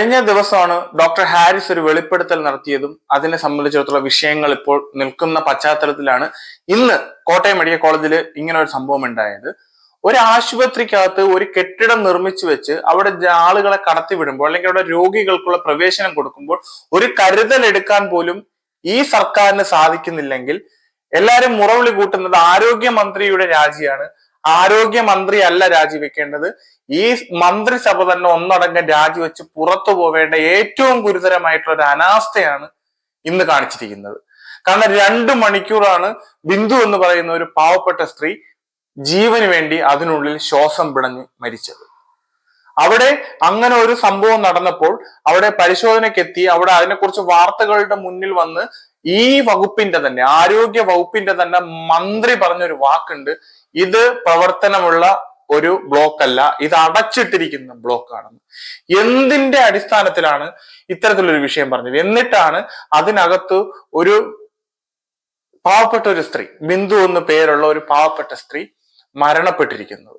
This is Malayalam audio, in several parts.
കഴിഞ്ഞ ദിവസമാണ് ഡോക്ടർ ഹാരിസ് ഒരു വെളിപ്പെടുത്തൽ നടത്തിയതും അതിനെ സംബന്ധിച്ചിടത്തോളം വിഷയങ്ങൾ ഇപ്പോൾ നിൽക്കുന്ന പശ്ചാത്തലത്തിലാണ് ഇന്ന് കോട്ടയം മെഡിക്കൽ കോളേജിൽ ഇങ്ങനെ ഒരു സംഭവം ഉണ്ടായത്. ഒരു ആശുപത്രിക്കകത്ത് ഒരു കെട്ടിടം നിർമ്മിച്ചു വെച്ച് അവിടെ ആളുകളെ കടത്തി വിടുമ്പോൾ അല്ലെങ്കിൽ അവിടെ രോഗികൾക്കുള്ള പ്രവേശനം കൊടുക്കുമ്പോൾ ഒരു കരുതൽ എടുക്കാൻ പോലും ഈ സർക്കാരിന് സാധിക്കുന്നില്ലെങ്കിൽ എല്ലാരും മുറവിളി കൂട്ടുന്നത് ആരോഗ്യമന്ത്രിയുടെ രാജിയാണ്. ആരോഗ്യമന്ത്രി അല്ല രാജിവെക്കേണ്ടത്, ഈ മന്ത്രിസഭ തന്നെ ഒന്നടങ്കം രാജിവെച്ച് പുറത്തു പോവേണ്ട ഏറ്റവും ഗുരുതരമായിട്ടുള്ള ഒരു അനാസ്ഥയാണ് ഇന്ന് കാണിച്ചിരിക്കുന്നത്. കാരണം 2 മണിക്കൂറാണ് ബിന്ദു എന്ന് പറയുന്ന ഒരു പാവപ്പെട്ട സ്ത്രീ ജീവന് വേണ്ടി അതിനുള്ളിൽ ശ്വാസം പിടഞ്ഞ് മരിച്ചത്. അവിടെ അങ്ങനെ ഒരു സംഭവം നടന്നപ്പോൾ അവിടെ പരിശോധനയ്ക്കെത്തി അവിടെ അതിനെക്കുറിച്ച് വാർത്തകളുടെ മുന്നിൽ വന്ന് ഈ വകുപ്പിന്റെ തന്നെ ആരോഗ്യ വകുപ്പിന്റെ തന്നെ മന്ത്രി പറഞ്ഞൊരു വാക്കുണ്ട്, ഇത് പ്രവർത്തനമുള്ള ഒരു ബ്ലോക്ക് അല്ല, ഇത് അടച്ചിട്ടിരിക്കുന്ന ബ്ലോക്കാണെന്ന്. എന്തിന്റെ അടിസ്ഥാനത്തിലാണ് ഇത്തരത്തിലൊരു വിഷയം പറഞ്ഞത്? എന്നിട്ടാണ് അതിനകത്ത് ഒരു പാവപ്പെട്ട ഒരു സ്ത്രീ, ബിന്ദു എന്ന് പേരുള്ള ഒരു പാവപ്പെട്ട സ്ത്രീ മരണപ്പെട്ടിരിക്കുന്നത്.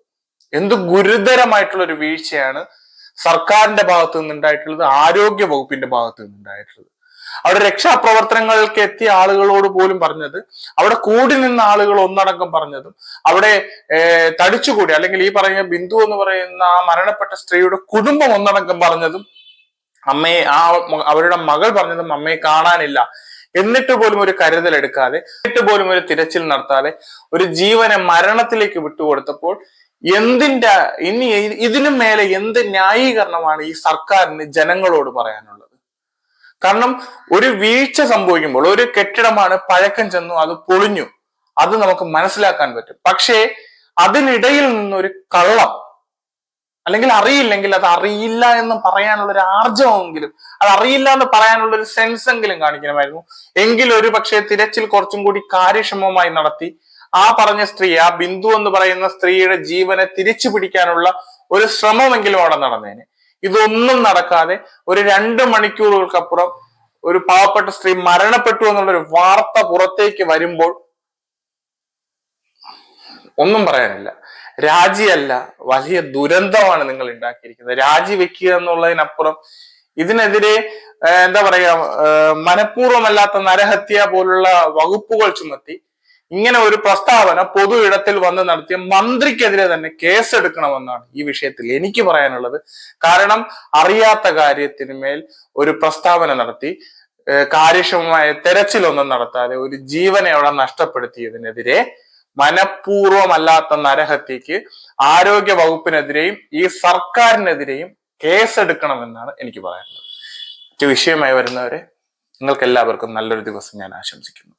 എന്ത് ഗുരുതരമായിട്ടുള്ള ഒരു വീഴ്ചയാണ് സർക്കാരിന്റെ ഭാഗത്തു നിന്നുണ്ടായിട്ടുള്ളത്, ആരോഗ്യ വകുപ്പിന്റെ ഭാഗത്തു നിന്നുണ്ടായിട്ടുള്ളത്. അവിടെ രക്ഷാപ്രവർത്തനങ്ങൾക്ക് എത്തിയ ആളുകളോട് പോലും പറഞ്ഞത്, അവിടെ കൂടി നിന്ന ആളുകൾ ഒന്നടങ്കം പറഞ്ഞതും, അവിടെ തടിച്ചുകൂടി അല്ലെങ്കിൽ ഈ പറയുന്ന ബിന്ദു എന്ന് പറയുന്ന ആ മരണപ്പെട്ട സ്ത്രീയുടെ കുടുംബം ഒന്നടങ്കം പറഞ്ഞതും, അമ്മയെ അവരുടെ മകൾ പറഞ്ഞതും അമ്മയെ കാണാനില്ല, എന്നിട്ട് പോലും ഒരു കരുതൽ എടുക്കാതെ, എന്നിട്ട് പോലും ഒരു തിരച്ചിൽ നടത്താതെ ഒരു ജീവനെ മരണത്തിലേക്ക് വിട്ടുകൊടുത്തപ്പോൾ എന്തിന്റെ ഇനി ഇതിനും മേലെ എന്ത് ന്യായീകരണമാണ് ഈ സർക്കാരിന് ജനങ്ങളോട് പറയാനുള്ളത്? കാരണം ഒരു വീഴ്ച സംഭവിക്കുമ്പോൾ, ഒരു കെട്ടിടമാണ് പഴക്കം ചെന്നു, അത് പൊളിഞ്ഞു, അത് നമുക്ക് മനസ്സിലാക്കാൻ പറ്റും. പക്ഷേ അതിനിടയിൽ നിന്നൊരു കള്ളം, അല്ലെങ്കിൽ അറിയില്ലെങ്കിൽ അത് അറിയില്ല എന്ന് പറയാനുള്ള ഒരു ആർജവമെങ്കിലും, അത് അറിയില്ല എന്ന് പറയാനുള്ള ഒരു സെൻസ് എങ്കിലും കാണിക്കണമായിരുന്നു. എങ്കിലും ഒരു പക്ഷേ തിരച്ചിൽ കുറച്ചും കൂടി കാര്യക്ഷമമായി നടത്തി ആ പറഞ്ഞ സ്ത്രീ, ആ ബിന്ദു എന്ന് പറയുന്ന സ്ത്രീയുടെ ജീവനെ തിരിച്ചു പിടിക്കാനുള്ള ഒരു ശ്രമമെങ്കിലും അവിടെ നടന്നേനെ. ഇതൊന്നും നടക്കാതെ ഒരു 2 മണിക്കൂറുകൾക്കപ്പുറം ഒരു പാവപ്പെട്ട സ്ത്രീ മരണപ്പെട്ടു എന്നുള്ളൊരു വാർത്ത പുറത്തേക്ക് വരുമ്പോൾ ഒന്നും പറയാനില്ല. രാജിയല്ല, വലിയ ദുരന്തമാണ് നിങ്ങൾ ഉണ്ടാക്കിയിരിക്കുന്നത്. രാജിവെക്കുക എന്നുള്ളതിനപ്പുറം ഇതിനെതിരെ എന്താ പറയാ, മനഃപൂർവ്വമല്ലാത്ത നരഹത്യ പോലുള്ള വകുപ്പുകൾ ചുമത്തി ഇങ്ങനെ ഒരു പ്രസ്താവന പൊതു ഇടത്തിൽ വന്ന് നടത്തിയ മന്ത്രിക്കെതിരെ തന്നെ കേസെടുക്കണമെന്നാണ് ഈ വിഷയത്തിൽ എനിക്ക് പറയാനുള്ളത്. കാരണം അറിയാത്ത കാര്യത്തിന് മേൽ ഒരു പ്രസ്താവന നടത്തി കാര്യക്ഷമമായ തെരച്ചിലൊന്നും നടത്താതെ ഒരു ജീവനെ അവിടെ നഷ്ടപ്പെടുത്തിയതിനെതിരെ മനഃപൂർവ്വമല്ലാത്ത നരഹത്യക്ക് ആരോഗ്യ വകുപ്പിനെതിരെയും ഈ സർക്കാരിനെതിരെയും കേസെടുക്കണമെന്നാണ് എനിക്ക് പറയാനുള്ളത്. മറ്റു വിഷയമായി വരുന്നവരെ നിങ്ങൾക്ക് എല്ലാവർക്കും നല്ലൊരു ദിവസം ഞാൻ ആശംസിക്കുന്നു.